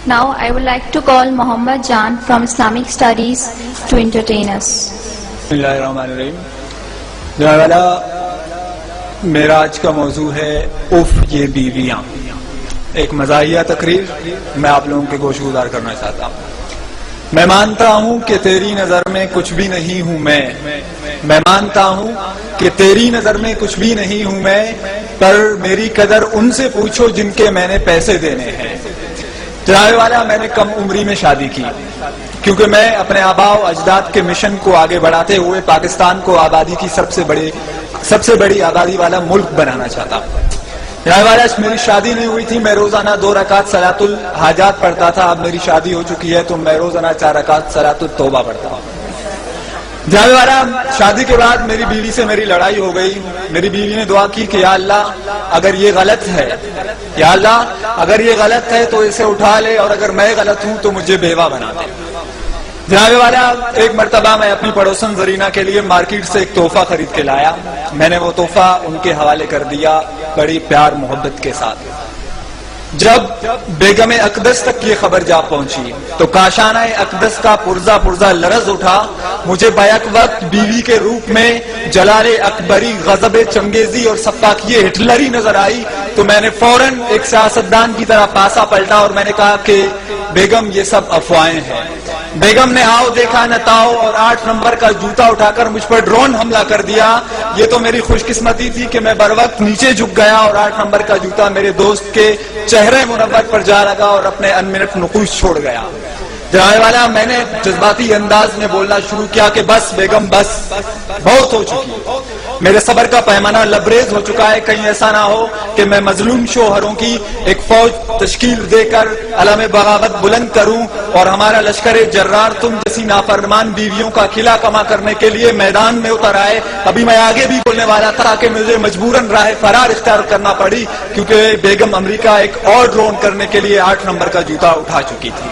Now I would like to call Muhammad Jan from Islamic Studies to entertain us. Bismillahirrahmanirrahim. جناب والا میرا آج کا موضوع ہے اف یہ بیویاں. ایک مزاحیہ تقریر میں آپ لوگوں کے گوش گزار کرنا چاہتا ہوں. میں مانتا ہوں کہ تیری نظر میں کچھ بھی نہیں ہوں میں مانتا ہوں کہ تیری نظر میں کچھ بھی نہیں ہوں میں، پر میری قدر ان سے پوچھو جن کے میں نے پیسے دینے ہیں. جناب والا میں نے کم عمری میں شادی کی کیونکہ میں اپنے آباء و اجداد کے مشن کو آگے بڑھاتے ہوئے پاکستان کو آبادی کی سب سے بڑی آبادی والا ملک بنانا چاہتا ہوں. جناب والا میری شادی نہیں ہوئی تھی، میں روزانہ 2 رکعت صلاۃ الحاجات پڑھتا تھا. اب میری شادی ہو چکی ہے تو میں روزانہ 4 رکعت صلاۃ التوبہ پڑھتا ہوں. جناب والا شادی کے بعد میری بیوی سے میری لڑائی ہو گئی. میری بیوی نے دعا کی کہ یا اللہ اگر یہ غلط ہے، یا اللہ اگر یہ غلط ہے تو اسے اٹھا لے، اور اگر میں غلط ہوں تو مجھے بیوہ بنا دے. جناب والا ایک مرتبہ میں اپنی پڑوسن زرینہ کے لیے مارکیٹ سے ایک تحفہ خرید کے لایا. میں نے وہ تحفہ ان کے حوالے کر دیا بڑی پیار محبت کے ساتھ. جب بیگم اقدس تک یہ خبر جا پہنچی تو کاشانہ اقدس کا پرزا لرز اٹھا. مجھے بیک وقت بیوی کے روپ میں جلال اکبری، غضب چنگیزی اور سفاکیہ ہٹلری نظر آئی تو میں نے فوراً ایک سیاستدان کی طرح پاسا پلٹا اور میں نے کہا کہ بیگم یہ سب افواہیں ہیں. بیگم نے آؤ دیکھا نہ تاؤ اور 8 نمبر کا جوتا اٹھا کر مجھ پر ڈرون حملہ کر دیا. یہ تو میری خوش قسمتی تھی کہ میں بر وقت نیچے جھک گیا اور 8 نمبر کا جوتا میرے دوست کے چہرے منور پر جا لگا اور اپنے انمنٹ نقوش چھوڑ گیا. جناب والا میں نے جذباتی انداز میں بولنا شروع کیا کہ بس بیگم بس، بہت ہو چکی. میرے صبر کا پیمانہ لبریز ہو چکا ہے. کہیں ایسا نہ ہو کہ میں مظلوم شوہروں کی ایک فوج تشکیل دے کر علم بغاوت بلند کروں اور ہمارا لشکر جرار تم جیسی نافرمان بیویوں کا قلعہ کما کرنے کے لیے میدان میں اتر آئے. ابھی میں آگے بھی بولنے والا تھا کہ مجھے مجبوراً راہ فرار اختیار کرنا پڑی کیونکہ بیگم امریکہ ایک اور ڈرون کرنے کے لیے 8 نمبر کا جوتا اٹھا چکی تھی.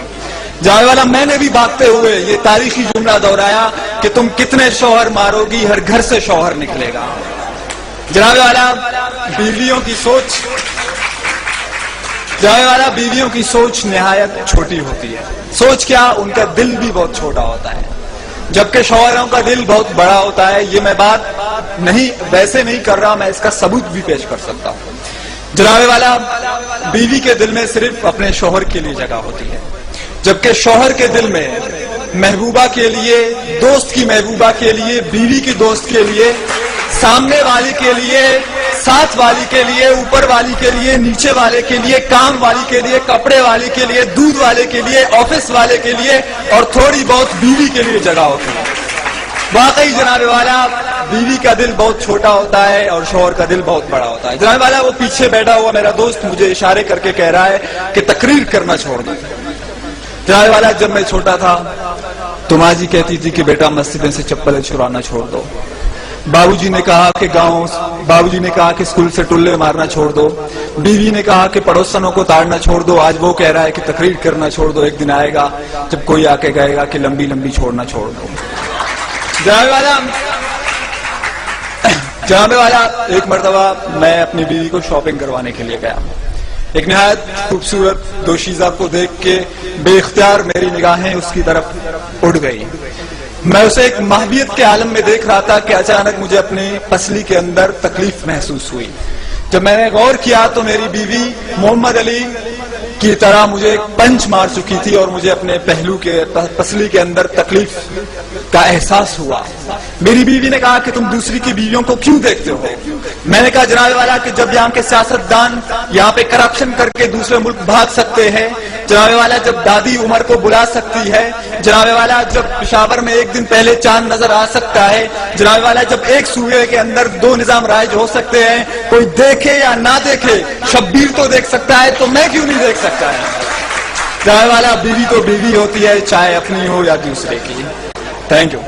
جانے والا میں نے بھی بھاگتے ہوئے یہ تاریخی جملہ دہرایا کہ تم کتنے شوہر مارو گی، ہر گھر سے شوہر نکلے گا. جناب والا بیویوں کی سوچ نہایت چھوٹی ہوتی ہے. سوچ کیا، ان کا دل بھی بہت چھوٹا ہوتا ہے جبکہ شوہروں کا دل بہت بڑا ہوتا ہے. یہ میں بات ویسے نہیں کر رہا، میں اس کا ثبوت بھی پیش کر سکتا ہوں. جناب والا بیوی کے دل میں صرف اپنے شوہر کے لیے جگہ ہوتی ہے جبکہ شوہر کے دل میں محبوبہ کے لیے، دوست کی محبوبہ کے لیے، بیوی کی دوست کے لیے، سامنے والی کے لیے، ساتھ والی کے لیے، اوپر والی کے لیے، نیچے والے کے لیے، کام والی کے لیے، کپڑے والی کے لیے، دودھ والے کے لیے، آفس والے کے لیے اور تھوڑی بہت بیوی کے لیے جگہ ہوتی ہے. واقعی جناب والا بیوی کا دل بہت چھوٹا ہوتا ہے اور شوہر کا دل بہت بڑا ہوتا ہے. جناب والا وہ پیچھے بیٹھا ہوا میرا دوست مجھے اشارے کر کے کہہ رہا ہے کہ تقریر کرنا چھوڑ دو. جناب والا جب میں چھوٹا تھا تو ماں جی کہتی تھی کہ بیٹا مسجدیں سے چپلیں چرانا چھوڑ دو. بابو جی نے کہا کہ اسکول سے ٹلے مارنا چھوڑ دو. بیوی نے کہا کہ پڑوسنوں کو تاڑنا چھوڑ دو. آج وہ کہہ رہا ہے کہ تقریر کرنا چھوڑ دو. ایک دن آئے گا جب کوئی آ کے کہے گا کہ لمبی لمبی چھوڑنا چھوڑ دو. جناب والا ایک مرتبہ میں اپنی بیوی کو شاپنگ کروانے کے لیے گیا. ایک نہایت خوبصورت دوشیزہ کو دیکھ کے بے اختیار میری نگاہیں اس کی طرف اڑ گئی. میں اسے ایک محبیت کے عالم میں دیکھ رہا تھا کہ اچانک مجھے اپنی پسلی کے اندر تکلیف محسوس ہوئی. جب میں نے غور کیا تو میری بیوی محمد علی کی طرح مجھے ایک پنچ مار چکی تھی اور مجھے اپنے پہلو کے پسلی کے اندر تکلیف کا احساس ہوا. میری بیوی نے کہا کہ تم دوسری کی بیویوں کو کیوں دیکھتے ہو؟ میں نے کہا جناب والا کہ جب یہاں کے سیاستدان یہاں پہ کرپشن کر کے دوسرے ملک بھاگ سکتے ہیں، جناب والا جب دادی عمر کو بلا سکتی ہے، جناب والا جب پشاور میں ایک دن پہلے چاند نظر آ سکتا ہے، جناب والا جب ایک صوبے کے اندر 2 نظام رائج ہو سکتے ہیں، کوئی دیکھے یا نہ دیکھے شبیر تو دیکھ سکتا ہے تو میں کیوں نہیں دیکھ سکتا ہے؟ جناب والا بیوی تو بیوی ہوتی ہے چاہے اپنی ہو یا دوسرے کی. Thank you.